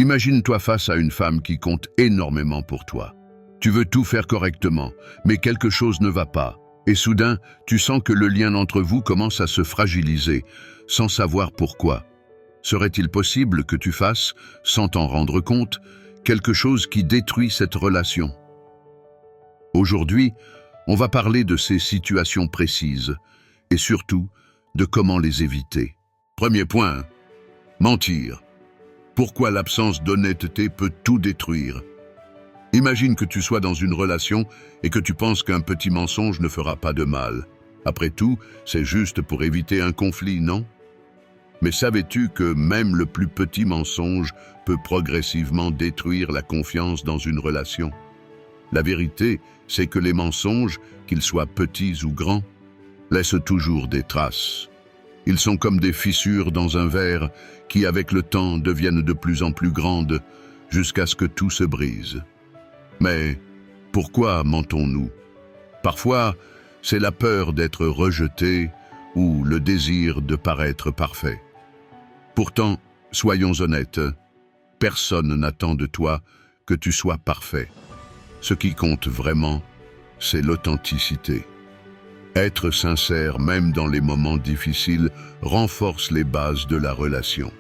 Imagine-toi face à une femme qui compte énormément pour toi. Tu veux tout faire correctement, mais quelque chose ne va pas. Et soudain, tu sens que le lien entre vous commence à se fragiliser, sans savoir pourquoi. Serait-il possible que tu fasses, sans t'en rendre compte, quelque chose qui détruit cette relation? Aujourd'hui, on va parler de ces situations précises, et surtout, de comment les éviter. Premier point, mentir. Pourquoi l'absence d'honnêteté peut tout détruire? Imagine que tu sois dans une relation et que tu penses qu'un petit mensonge ne fera pas de mal. Après tout, c'est juste pour éviter un conflit, non? Mais savais-tu que même le plus petit mensonge peut progressivement détruire la confiance dans une relation? La vérité, c'est que les mensonges, qu'ils soient petits ou grands, laissent toujours des traces. Ils sont comme des fissures dans un verre qui, avec le temps, deviennent de plus en plus grandes jusqu'à ce que tout se brise. Mais pourquoi mentons-nous? Parfois, c'est la peur d'être rejeté ou le désir de paraître parfait. Pourtant, soyons honnêtes, personne n'attend de toi que tu sois parfait. Ce qui compte vraiment, c'est l'authenticité. Être sincère, même dans les moments difficiles, renforce les bases de la relation.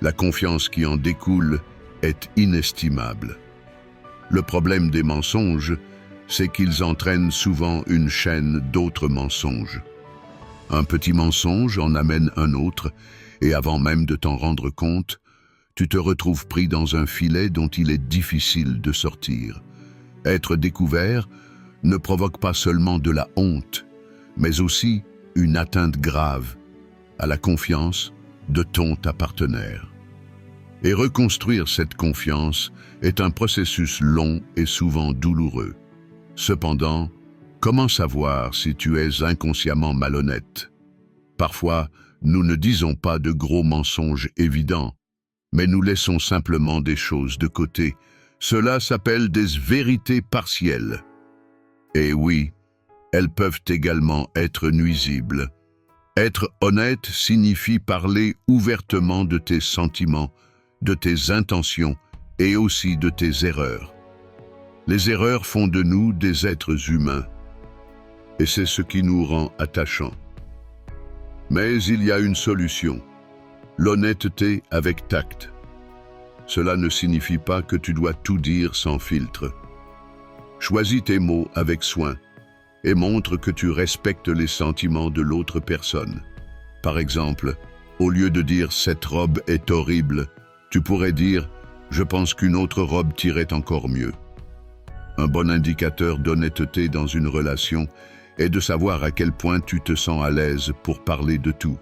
La confiance qui en découle est inestimable. Le problème des mensonges, c'est qu'ils entraînent souvent une chaîne d'autres mensonges. Un petit mensonge en amène un autre, et avant même de t'en rendre compte, tu te retrouves pris dans un filet dont il est difficile de sortir. Être découvert ne provoque pas seulement de la honte, mais aussi une atteinte grave à la confiance de ta partenaire. Et reconstruire cette confiance est un processus long et souvent douloureux. Cependant, comment savoir si tu es inconsciemment malhonnête? Parfois, nous ne disons pas de gros mensonges évidents, mais nous laissons simplement des choses de côté. Cela s'appelle des vérités partielles. Et oui, elles peuvent également être nuisibles. Être honnête signifie parler ouvertement de tes sentiments, de tes intentions et aussi de tes erreurs. Les erreurs font de nous des êtres humains, et c'est ce qui nous rend attachants. Mais il y a une solution, l'honnêteté avec tact. Cela ne signifie pas que tu dois tout dire sans filtre. Choisis tes mots avec soin et montre que tu respectes les sentiments de l'autre personne. Par exemple, au lieu de dire « cette robe est horrible », tu pourrais dire « je pense qu'une autre robe t'irait encore mieux ». Un bon indicateur d'honnêteté dans une relation est de savoir à quel point tu te sens à l'aise pour parler de tout.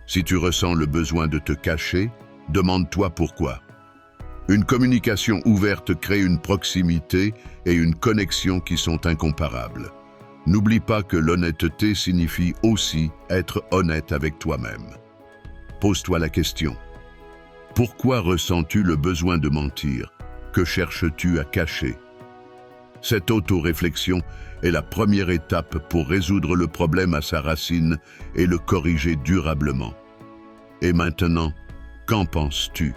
Si tu ressens le besoin de te cacher, demande-toi pourquoi. Une communication ouverte crée une proximité et une connexion qui sont incomparables. N'oublie pas que l'honnêteté signifie aussi être honnête avec toi-même. Pose-toi la question. Pourquoi ressens-tu le besoin de mentir? Que cherches-tu à cacher? Cette auto-réflexion est la première étape pour résoudre le problème à sa racine et le corriger durablement. Et maintenant, qu'en penses-tu?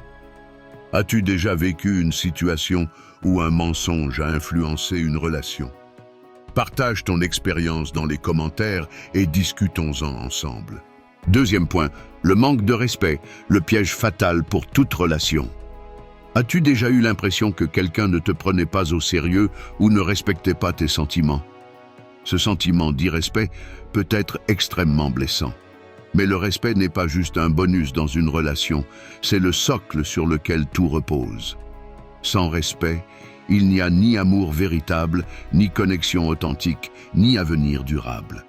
As-tu déjà vécu une situation où un mensonge a influencé une relation? Partage ton expérience dans les commentaires et discutons-en ensemble. Deuxième point, le manque de respect, le piège fatal pour toute relation. As-tu déjà eu l'impression que quelqu'un ne te prenait pas au sérieux ou ne respectait pas tes sentiments? Ce sentiment d'irrespect peut être extrêmement blessant. Mais le respect n'est pas juste un bonus dans une relation, c'est le socle sur lequel tout repose. Sans respect, il n'y a ni amour véritable, ni connexion authentique, ni avenir durable.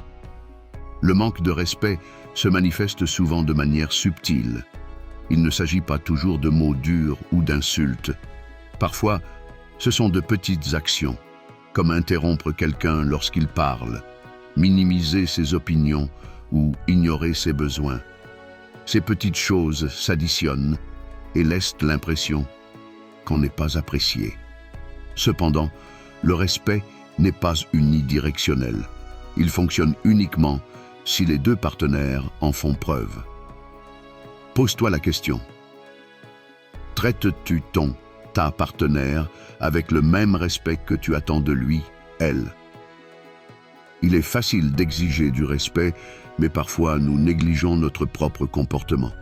Le manque de respect se manifeste souvent de manière subtile. Il ne s'agit pas toujours de mots durs ou d'insultes. Parfois, ce sont de petites actions, comme interrompre quelqu'un lorsqu'il parle, minimiser ses opinions ou ignorer ses besoins. Ces petites choses s'additionnent et laissent l'impression qu'on n'est pas apprécié. Cependant, le respect n'est pas unidirectionnel. Il fonctionne uniquement si les deux partenaires en font preuve. Pose-toi la question. Traites-tu ta partenaire avec le même respect que tu attends de lui, elle? Il est facile d'exiger du respect, mais parfois nous négligeons notre propre comportement.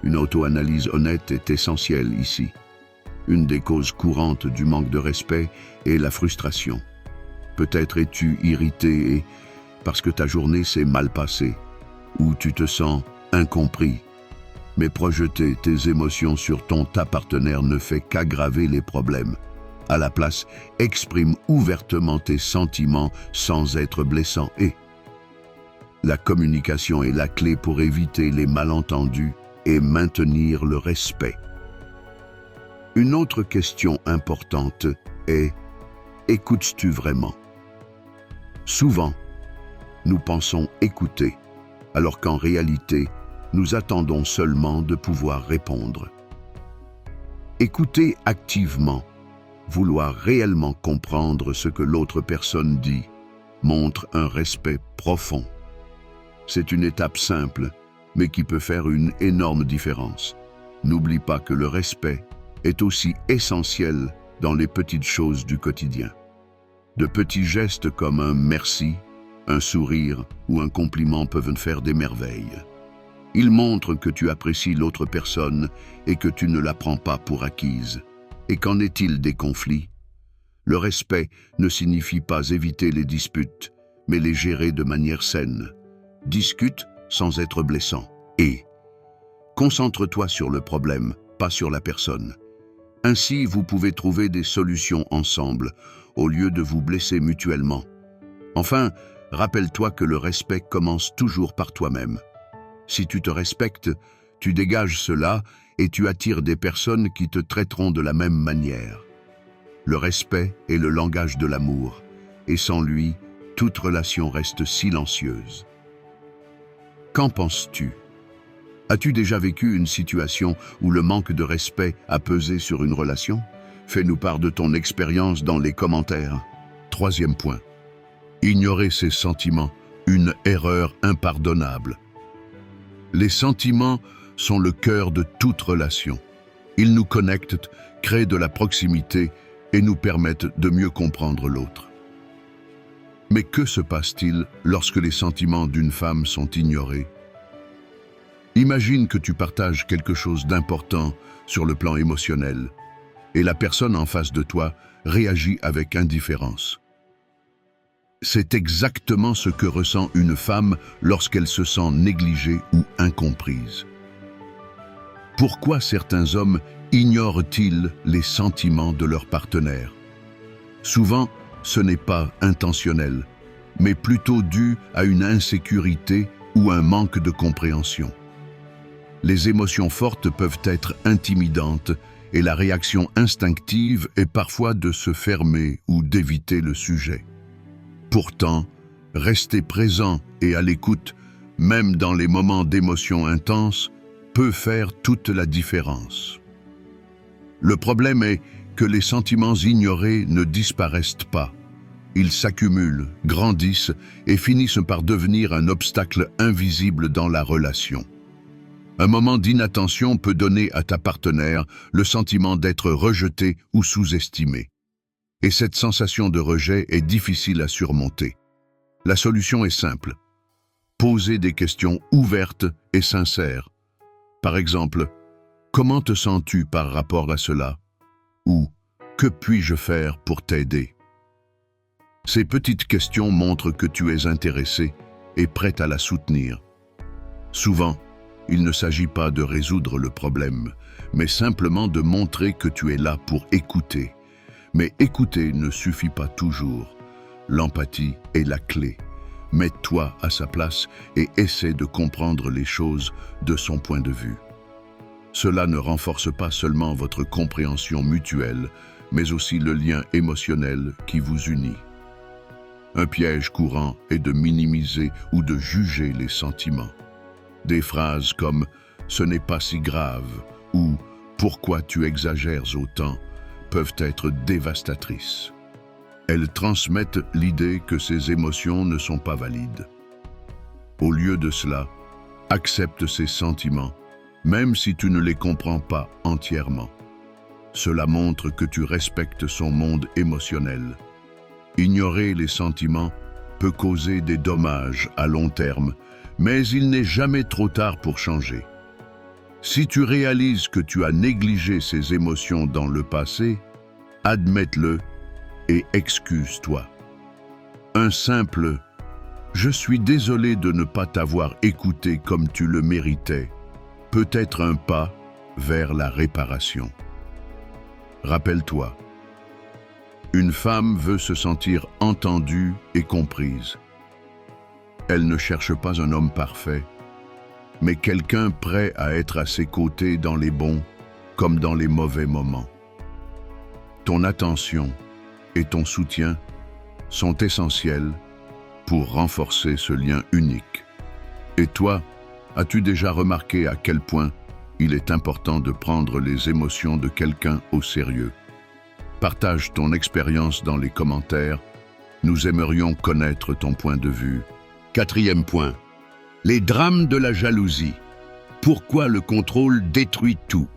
Une auto-analyse honnête est essentielle ici. Une des causes courantes du manque de respect est la frustration. Peut-être es-tu irrité parce que ta journée s'est mal passée, ou tu te sens incompris. Mais projeter tes émotions sur ta partenaire ne fait qu'aggraver les problèmes. À la place, exprime ouvertement tes sentiments sans être blessant. Et la communication est la clé pour éviter les malentendus et maintenir le respect. Une autre question importante est: écoutes-tu vraiment? Souvent, nous pensons écouter, alors qu'en réalité, nous attendons seulement de pouvoir répondre. Écouter activement, vouloir réellement comprendre ce que l'autre personne dit, montre un respect profond. C'est une étape simple, mais qui peut faire une énorme différence. N'oublie pas que le respect est aussi essentiel dans les petites choses du quotidien. De petits gestes comme un merci, un sourire ou un compliment peuvent faire des merveilles. Ils montrent que tu apprécies l'autre personne et que tu ne la prends pas pour acquise. Et qu'en est-il des conflits? Le respect ne signifie pas éviter les disputes, mais les gérer de manière saine. Discute sans être blessant. Et concentre-toi sur le problème, pas sur la personne. Ainsi, vous pouvez trouver des solutions ensemble, au lieu de vous blesser mutuellement. Enfin, rappelle-toi que le respect commence toujours par toi-même. Si tu te respectes, tu dégages cela et tu attires des personnes qui te traiteront de la même manière. Le respect est le langage de l'amour, et sans lui, toute relation reste silencieuse. Qu'en penses-tu? As-tu déjà vécu une situation où le manque de respect a pesé sur une relation? Fais-nous part de ton expérience dans les commentaires. Troisième point. Ignorer ses sentiments, une erreur impardonnable. Les sentiments sont le cœur de toute relation. Ils nous connectent, créent de la proximité et nous permettent de mieux comprendre l'autre. Mais que se passe-t-il lorsque les sentiments d'une femme sont ignorés? Imagine que tu partages quelque chose d'important sur le plan émotionnel et la personne en face de toi réagit avec indifférence. C'est exactement ce que ressent une femme lorsqu'elle se sent négligée ou incomprise. Pourquoi certains hommes ignorent-ils les sentiments de leur partenaire? Souvent, ce n'est pas intentionnel, mais plutôt dû à une insécurité ou un manque de compréhension. Les émotions fortes peuvent être intimidantes et la réaction instinctive est parfois de se fermer ou d'éviter le sujet. Pourtant, rester présent et à l'écoute, même dans les moments d'émotion intense, peut faire toute la différence. Le problème est que les sentiments ignorés ne disparaissent pas. Ils s'accumulent, grandissent et finissent par devenir un obstacle invisible dans la relation. Un moment d'inattention peut donner à ta partenaire le sentiment d'être rejeté ou sous-estimé. Et cette sensation de rejet est difficile à surmonter. La solution est simple. Poser des questions ouvertes et sincères. Par exemple, comment te sens-tu par rapport à cela? Ou que puis-je faire pour t'aider? Ces petites questions montrent que tu es intéressé et prêt à la soutenir. Souvent, il ne s'agit pas de résoudre le problème, mais simplement de montrer que tu es là pour écouter. Mais écouter ne suffit pas toujours. L'empathie est la clé. Mets-toi à sa place et essaie de comprendre les choses de son point de vue. Cela ne renforce pas seulement votre compréhension mutuelle, mais aussi le lien émotionnel qui vous unit. Un piège courant est de minimiser ou de juger les sentiments. Des phrases comme « ce n'est pas si grave » ou « pourquoi tu exagères autant » peuvent être dévastatrices. Elles transmettent l'idée que ces émotions ne sont pas valides. Au lieu de cela, accepte ces sentiments, même si tu ne les comprends pas entièrement. Cela montre que tu respectes son monde émotionnel. Ignorer les sentiments peut causer des dommages à long terme, mais il n'est jamais trop tard pour changer. Si tu réalises que tu as négligé ces émotions dans le passé, admette-le et excuse-toi. Un simple « Je suis désolé de ne pas t'avoir écouté comme tu le méritais » peut être un pas vers la réparation. Rappelle-toi, une femme veut se sentir entendue et comprise. Elle ne cherche pas un homme parfait, mais quelqu'un prêt à être à ses côtés dans les bons comme dans les mauvais moments. Ton attention et ton soutien sont essentiels pour renforcer ce lien unique. Et toi, as-tu déjà remarqué à quel point il est important de prendre les émotions de quelqu'un au sérieux? Partage ton expérience dans les commentaires. Nous aimerions connaître ton point de vue. 4e point. Les drames de la jalousie. Pourquoi le contrôle détruit tout?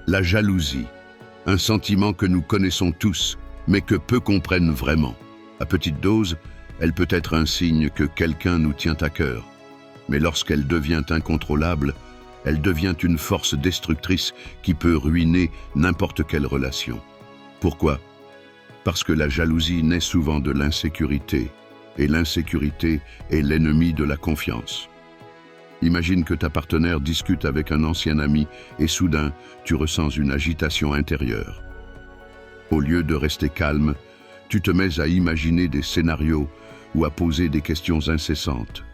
La jalousie, un sentiment que nous connaissons tous, mais que peu comprennent vraiment. À petite dose, elle peut être un signe que quelqu'un nous tient à cœur. Mais lorsqu'elle devient incontrôlable, elle devient une force destructrice qui peut ruiner n'importe quelle relation. Pourquoi? Parce que la jalousie naît souvent de l'insécurité, et l'insécurité est l'ennemi de la confiance. Imagine que ta partenaire discute avec un ancien ami et soudain, tu ressens une agitation intérieure. Au lieu de rester calme, tu te mets à imaginer des scénarios ou à poser des questions incessantes.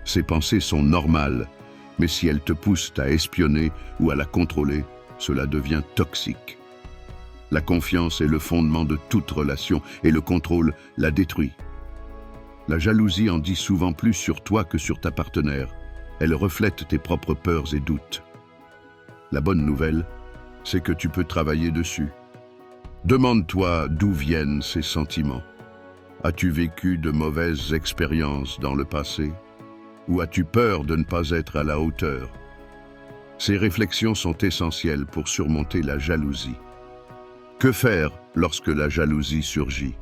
Ces pensées sont normales, mais si elles te poussent à espionner ou à la contrôler, cela devient toxique. La confiance est le fondement de toute relation et le contrôle la détruit. La jalousie en dit souvent plus sur toi que sur ta partenaire. Elle reflète tes propres peurs et doutes. La bonne nouvelle, c'est que tu peux travailler dessus. Demande-toi d'où viennent ces sentiments. As-tu vécu de mauvaises expériences dans le passé? Ou as-tu peur de ne pas être à la hauteur? Ces réflexions sont essentielles pour surmonter la jalousie. Que faire lorsque la jalousie surgit?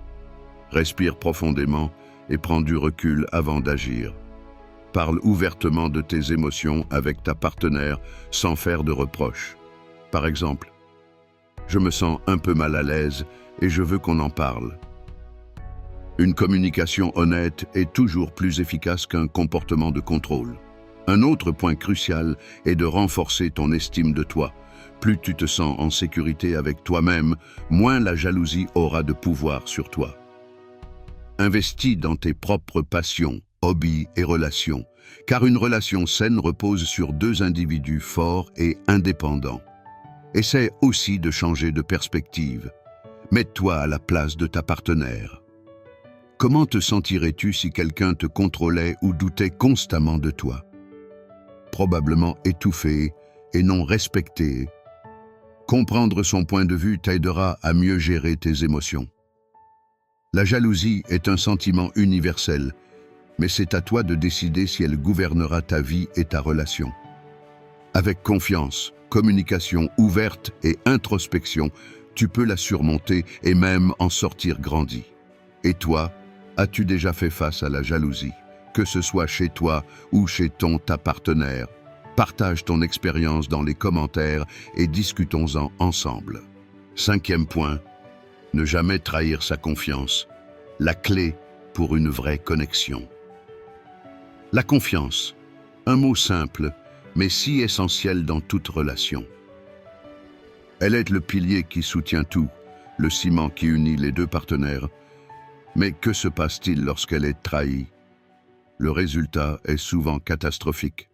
Respire profondément et prends du recul avant d'agir. Parle ouvertement de tes émotions avec ta partenaire sans faire de reproches. Par exemple, « Je me sens un peu mal à l'aise et je veux qu'on en parle ». Une communication honnête est toujours plus efficace qu'un comportement de contrôle. Un autre point crucial est de renforcer ton estime de toi. Plus tu te sens en sécurité avec toi-même, moins la jalousie aura de pouvoir sur toi. Investis dans tes propres passions, hobbies et relations, car une relation saine repose sur deux individus forts et indépendants. Essaie aussi de changer de perspective. Mets-toi à la place de ta partenaire. Comment te sentirais-tu si quelqu'un te contrôlait ou doutait constamment de toi? Probablement étouffé et non respecté. Comprendre son point de vue t'aidera à mieux gérer tes émotions. La jalousie est un sentiment universel, mais c'est à toi de décider si elle gouvernera ta vie et ta relation. Avec confiance, communication ouverte et introspection, tu peux la surmonter et même en sortir grandi. Et toi, as-tu déjà fait face à la jalousie, que ce soit chez toi ou chez ta partenaire? Partage ton expérience dans les commentaires et discutons-en ensemble. 5e point, ne jamais trahir sa confiance. La clé pour une vraie connexion. La confiance, un mot simple, mais si essentiel dans toute relation. Elle est le pilier qui soutient tout, le ciment qui unit les deux partenaires. Mais que se passe-t-il lorsqu'elle est trahie? Le résultat est souvent catastrophique.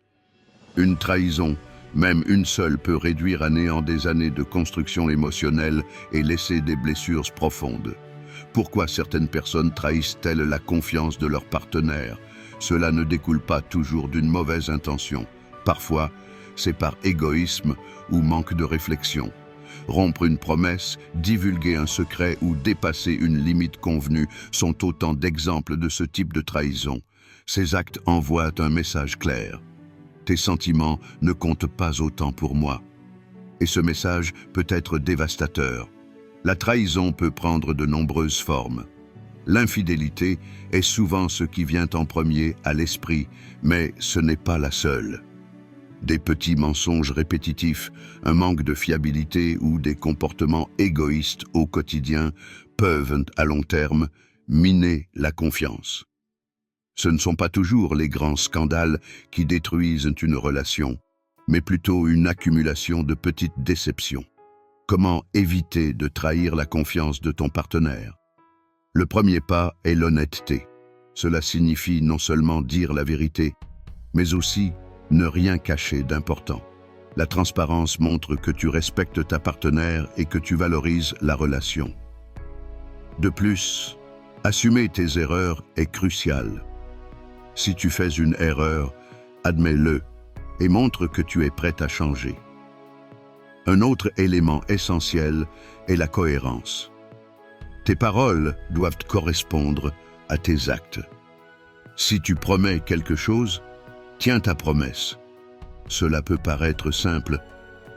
Une trahison, même une seule, peut réduire à néant des années de construction émotionnelle et laisser des blessures profondes. Pourquoi certaines personnes trahissent-elles la confiance de leur partenaire? Cela ne découle pas toujours d'une mauvaise intention. Parfois, c'est par égoïsme ou manque de réflexion. Rompre une promesse, divulguer un secret ou dépasser une limite convenue sont autant d'exemples de ce type de trahison. Ces actes envoient un message clair. Tes sentiments ne comptent pas autant pour moi. et ce message peut être dévastateur. La trahison peut prendre de nombreuses formes. L'infidélité est souvent ce qui vient en premier à l'esprit, mais ce n'est pas la seule. Des petits mensonges répétitifs, un manque de fiabilité ou des comportements égoïstes au quotidien peuvent, à long terme, miner la confiance. Ce ne sont pas toujours les grands scandales qui détruisent une relation, mais plutôt une accumulation de petites déceptions. Comment éviter de trahir la confiance de ton partenaire? Le premier pas est l'honnêteté. Cela signifie non seulement dire la vérité, mais aussi ne rien cacher d'important. La transparence montre que tu respectes ta partenaire et que tu valorises la relation. De plus, assumer tes erreurs est crucial. Si tu fais une erreur, admets-le et montre que tu es prête à changer. Un autre élément essentiel est la cohérence. Tes paroles doivent correspondre à tes actes. Si tu promets quelque chose, tiens ta promesse. Cela peut paraître simple,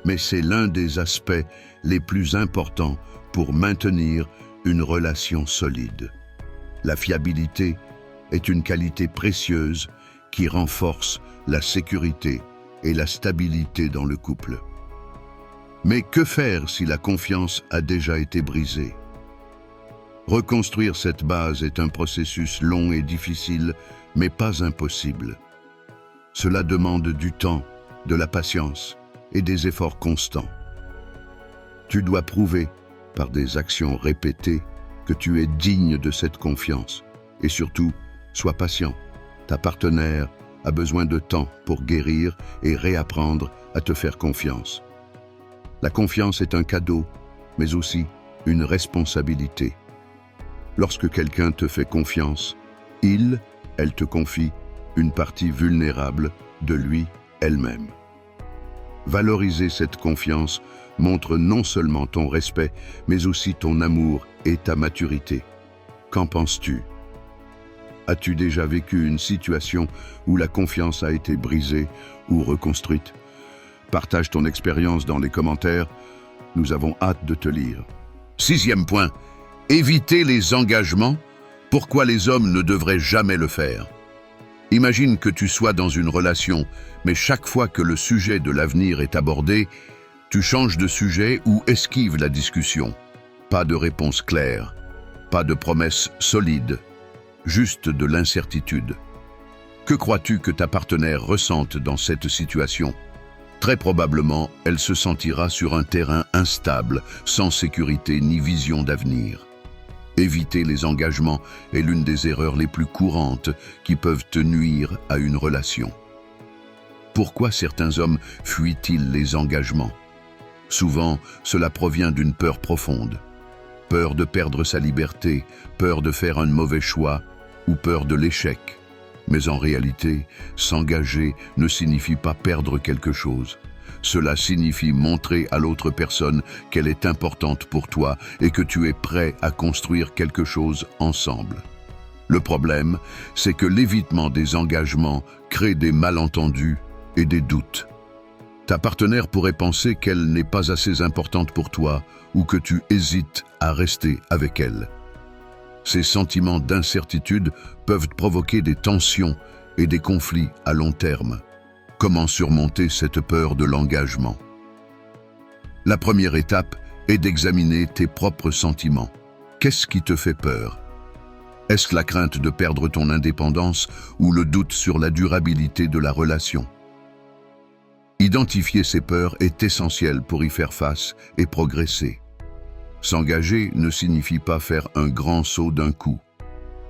mais c'est l'un des aspects les plus importants pour maintenir une relation solide. La fiabilité est une qualité précieuse qui renforce la sécurité et la stabilité dans le couple. Mais que faire si la confiance a déjà été brisée? Reconstruire cette base est un processus long et difficile, mais pas impossible. Cela demande du temps, de la patience et des efforts constants. Tu dois prouver, par des actions répétées, que tu es digne de cette confiance. Et surtout, sois patient. Ta partenaire a besoin de temps pour guérir et réapprendre à te faire confiance. La confiance est un cadeau, mais aussi une responsabilité. Lorsque quelqu'un te fait confiance, elle te confie une partie vulnérable de lui, elle-même. Valoriser cette confiance montre non seulement ton respect, mais aussi ton amour et ta maturité. Qu'en penses-tu? As-tu déjà vécu une situation où la confiance a été brisée ou reconstruite? Partage ton expérience dans les commentaires. Nous avons hâte de te lire. 6e point. Éviter les engagements. Pourquoi les hommes ne devraient jamais le faire? Imagine que tu sois dans une relation, mais chaque fois que le sujet de l'avenir est abordé, tu changes de sujet ou esquives la discussion. Pas de réponse claire, pas de promesse solide, juste de l'incertitude. Que crois-tu que ta partenaire ressente dans cette situation? Très probablement, elle se sentira sur un terrain instable, sans sécurité ni vision d'avenir. Éviter les engagements est l'une des erreurs les plus courantes qui peuvent te nuire à une relation. Pourquoi certains hommes fuient-ils les engagements? Souvent, cela provient d'une peur profonde. Peur de perdre sa liberté, peur de faire un mauvais choix ou peur de l'échec. Mais en réalité, s'engager ne signifie pas perdre quelque chose. Cela signifie montrer à l'autre personne qu'elle est importante pour toi et que tu es prêt à construire quelque chose ensemble. Le problème, c'est que l'évitement des engagements crée des malentendus et des doutes. Ta partenaire pourrait penser qu'elle n'est pas assez importante pour toi ou que tu hésites à rester avec elle. Ces sentiments d'incertitude peuvent provoquer des tensions et des conflits à long terme. Comment surmonter cette peur de l'engagement? La première étape est d'examiner tes propres sentiments. Qu'est-ce qui te fait peur? Est-ce la crainte de perdre ton indépendance ou le doute sur la durabilité de la relation? Identifier ces peurs est essentiel pour y faire face et progresser. S'engager ne signifie pas faire un grand saut d'un coup.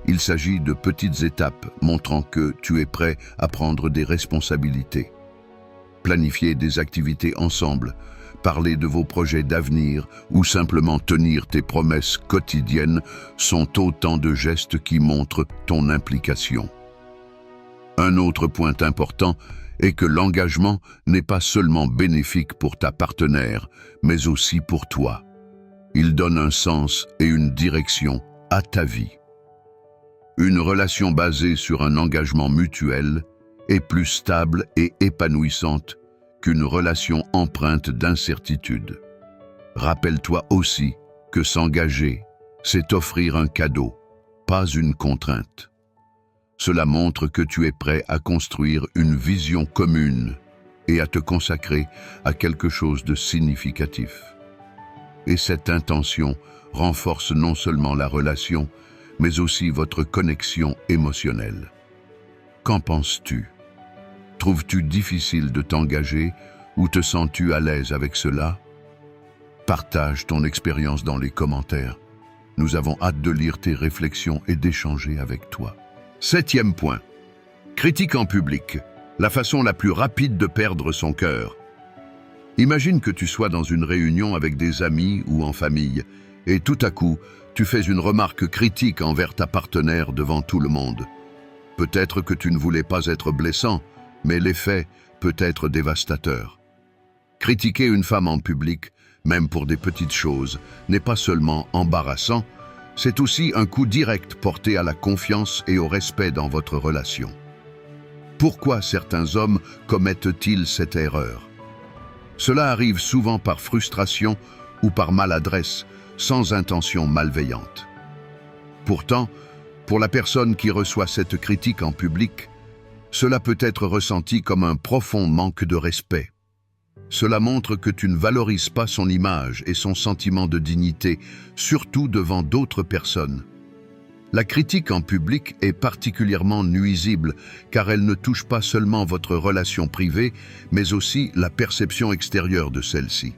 Il s'agit de petites étapes montrant que tu es prêt à prendre des responsabilités. Planifier des activités ensemble, parler de vos projets d'avenir ou simplement tenir tes promesses quotidiennes sont autant de gestes qui montrent ton implication. Un autre point important est que l'engagement n'est pas seulement bénéfique pour ta partenaire, mais aussi pour toi. Il donne un sens et une direction à ta vie. Une relation basée sur un engagement mutuel est plus stable et épanouissante qu'une relation empreinte d'incertitude. Rappelle-toi aussi que s'engager, c'est offrir un cadeau, pas une contrainte. Cela montre que tu es prêt à construire une vision commune et à te consacrer à quelque chose de significatif. Et cette intention renforce non seulement la relation, mais aussi votre connexion émotionnelle. Qu'en penses-tu? Trouves-tu difficile de t'engager ou te sens-tu à l'aise avec cela? Partage ton expérience dans les commentaires. Nous avons hâte de lire tes réflexions et d'échanger avec toi. 7e point. Critique en public. La façon la plus rapide de perdre son cœur. Imagine que tu sois dans une réunion avec des amis ou en famille, et tout à coup, tu fais une remarque critique envers ta partenaire devant tout le monde. Peut-être que tu ne voulais pas être blessant, mais l'effet peut être dévastateur. Critiquer une femme en public, même pour des petites choses, n'est pas seulement embarrassant, c'est aussi un coup direct porté à la confiance et au respect dans votre relation. Pourquoi certains hommes commettent-ils cette erreur? Cela arrive souvent par frustration ou par maladresse, sans intention malveillante. Pourtant, pour la personne qui reçoit cette critique en public, cela peut être ressenti comme un profond manque de respect. Cela montre que tu ne valorises pas son image et son sentiment de dignité, surtout devant d'autres personnes. La critique en public est particulièrement nuisible car elle ne touche pas seulement votre relation privée, mais aussi la perception extérieure de celle-ci.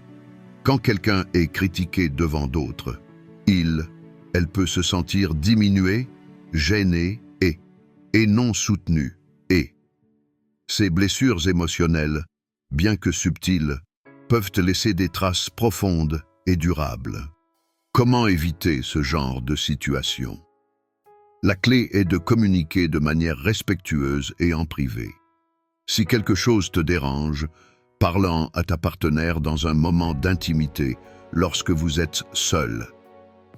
Quand quelqu'un est critiqué devant d'autres, elle peut se sentir diminuée, gênée et non soutenue. Et ces blessures émotionnelles, bien que subtiles, peuvent te laisser des traces profondes et durables. Comment éviter ce genre de situation? La clé est de communiquer de manière respectueuse et en privé. Si quelque chose te dérange, parle-en à ta partenaire dans un moment d'intimité, lorsque vous êtes seul.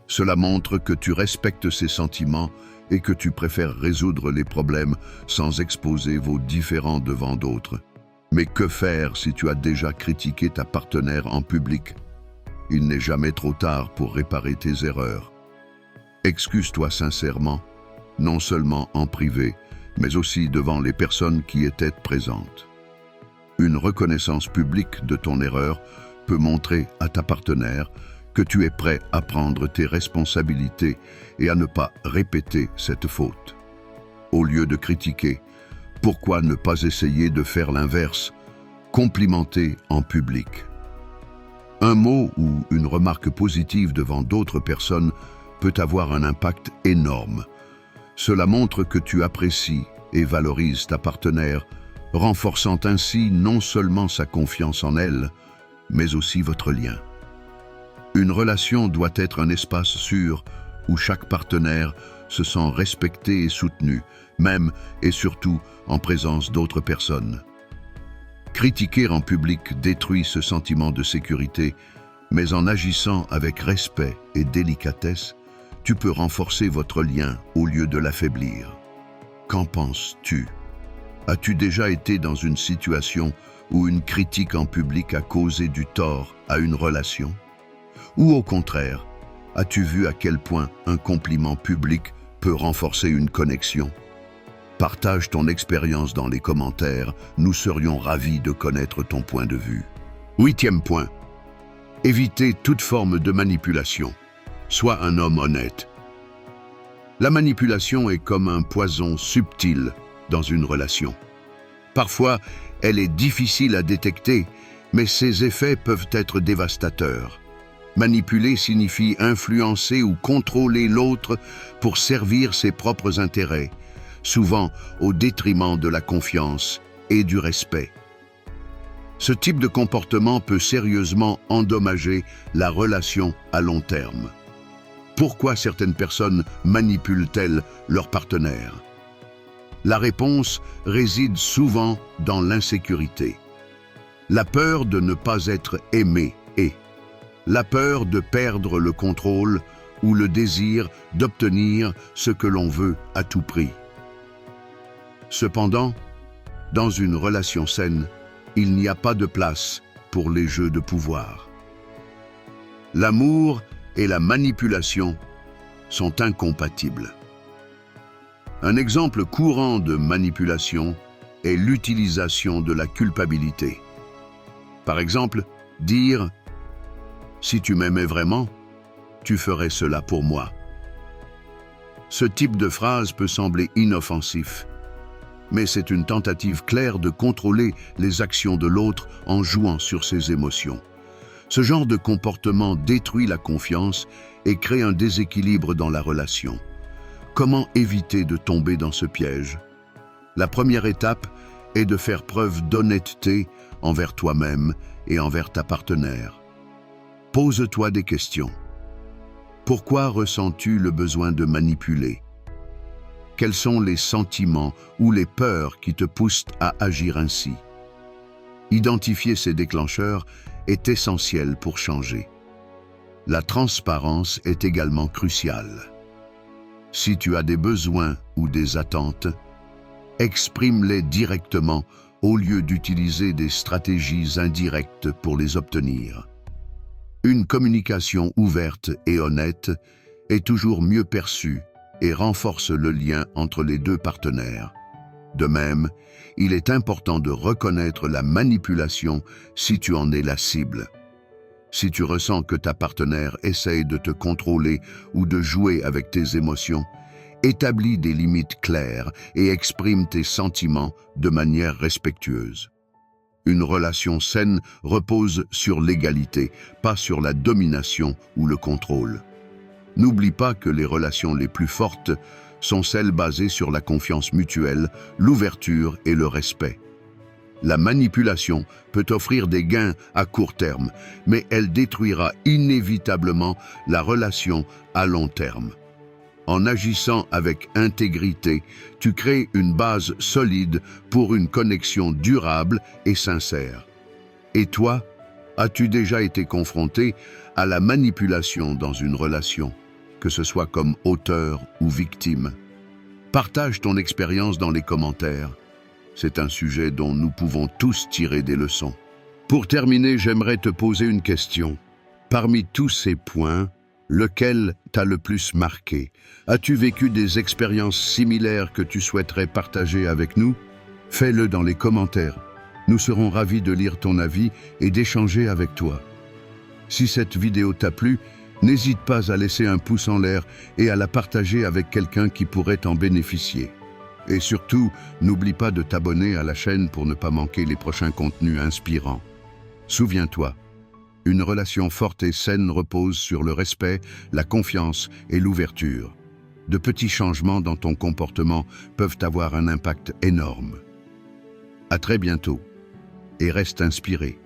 Cela montre que tu respectes ses sentiments et que tu préfères résoudre les problèmes sans exposer vos différends devant d'autres. Mais que faire si tu as déjà critiqué ta partenaire en public? Il n'est jamais trop tard pour réparer tes erreurs. Excuse-toi sincèrement, non seulement en privé, mais aussi devant les personnes qui étaient présentes. Une reconnaissance publique de ton erreur peut montrer à ta partenaire que tu es prêt à prendre tes responsabilités et à ne pas répéter cette faute. Au lieu de critiquer, pourquoi ne pas essayer de faire l'inverse, complimenter en public? Un mot ou une remarque positive devant d'autres personnes peut avoir un impact énorme. Cela montre que tu apprécies et valorises ta partenaire, renforçant ainsi non seulement sa confiance en elle, mais aussi votre lien. Une relation doit être un espace sûr où chaque partenaire se sent respecté et soutenu, même et surtout en présence d'autres personnes. Critiquer en public détruit ce sentiment de sécurité, mais en agissant avec respect et délicatesse, tu peux renforcer votre lien au lieu de l'affaiblir. Qu'en penses-tu? As-tu déjà été dans une situation où une critique en public a causé du tort à une relation? Ou au contraire, as-tu vu à quel point un compliment public peut renforcer une connexion? Partage ton expérience dans les commentaires, nous serions ravis de connaître ton point de vue. 8e point. Éviter toute forme de manipulation. Sois un homme honnête. La manipulation est comme un poison subtil dans une relation. Parfois, elle est difficile à détecter, mais ses effets peuvent être dévastateurs. Manipuler signifie influencer ou contrôler l'autre pour servir ses propres intérêts, souvent au détriment de la confiance et du respect. Ce type de comportement peut sérieusement endommager la relation à long terme. Pourquoi certaines personnes manipulent-elles leur partenaire? La réponse réside souvent dans l'insécurité. La peur de ne pas être aimé et la peur de perdre le contrôle ou le désir d'obtenir ce que l'on veut à tout prix. Cependant, dans une relation saine, il n'y a pas de place pour les jeux de pouvoir. L'amour et la manipulation sont incompatibles. Un exemple courant de manipulation est l'utilisation de la culpabilité. Par exemple, dire « Si tu m'aimais vraiment, tu ferais cela pour moi ». Ce type de phrase peut sembler inoffensif, mais c'est une tentative claire de contrôler les actions de l'autre en jouant sur ses émotions. Ce genre de comportement détruit la confiance et crée un déséquilibre dans la relation. Comment éviter de tomber dans ce piège? La première étape est de faire preuve d'honnêteté envers toi-même et envers ta partenaire. Pose-toi des questions. Pourquoi ressens-tu le besoin de manipuler? Quels sont les sentiments ou les peurs qui te poussent à agir ainsi? Identifier ces déclencheurs est essentiel pour changer. La transparence est également cruciale. Si tu as des besoins ou des attentes, exprime-les directement au lieu d'utiliser des stratégies indirectes pour les obtenir. Une communication ouverte et honnête est toujours mieux perçue et renforce le lien entre les deux partenaires. De même, il est important de reconnaître la manipulation si tu en es la cible. Si tu ressens que ta partenaire essaye de te contrôler ou de jouer avec tes émotions, établis des limites claires et exprime tes sentiments de manière respectueuse. Une relation saine repose sur l'égalité, pas sur la domination ou le contrôle. N'oublie pas que les relations les plus fortes sont celles basées sur la confiance mutuelle, l'ouverture et le respect. La manipulation peut offrir des gains à court terme, mais elle détruira inévitablement la relation à long terme. En agissant avec intégrité, tu crées une base solide pour une connexion durable et sincère. Et toi, as-tu déjà été confronté à la manipulation dans une relation, que ce soit comme auteur ou victime? Partage ton expérience dans les commentaires. C'est un sujet dont nous pouvons tous tirer des leçons. Pour terminer, j'aimerais te poser une question. Parmi tous ces points, lequel t'a le plus marqué? As-tu vécu des expériences similaires que tu souhaiterais partager avec nous? Fais-le dans les commentaires. Nous serons ravis de lire ton avis et d'échanger avec toi. Si cette vidéo t'a plu, n'hésite pas à laisser un pouce en l'air et à la partager avec quelqu'un qui pourrait en bénéficier. Et surtout, n'oublie pas de t'abonner à la chaîne pour ne pas manquer les prochains contenus inspirants. Souviens-toi, une relation forte et saine repose sur le respect, la confiance et l'ouverture. De petits changements dans ton comportement peuvent avoir un impact énorme. À très bientôt et reste inspiré.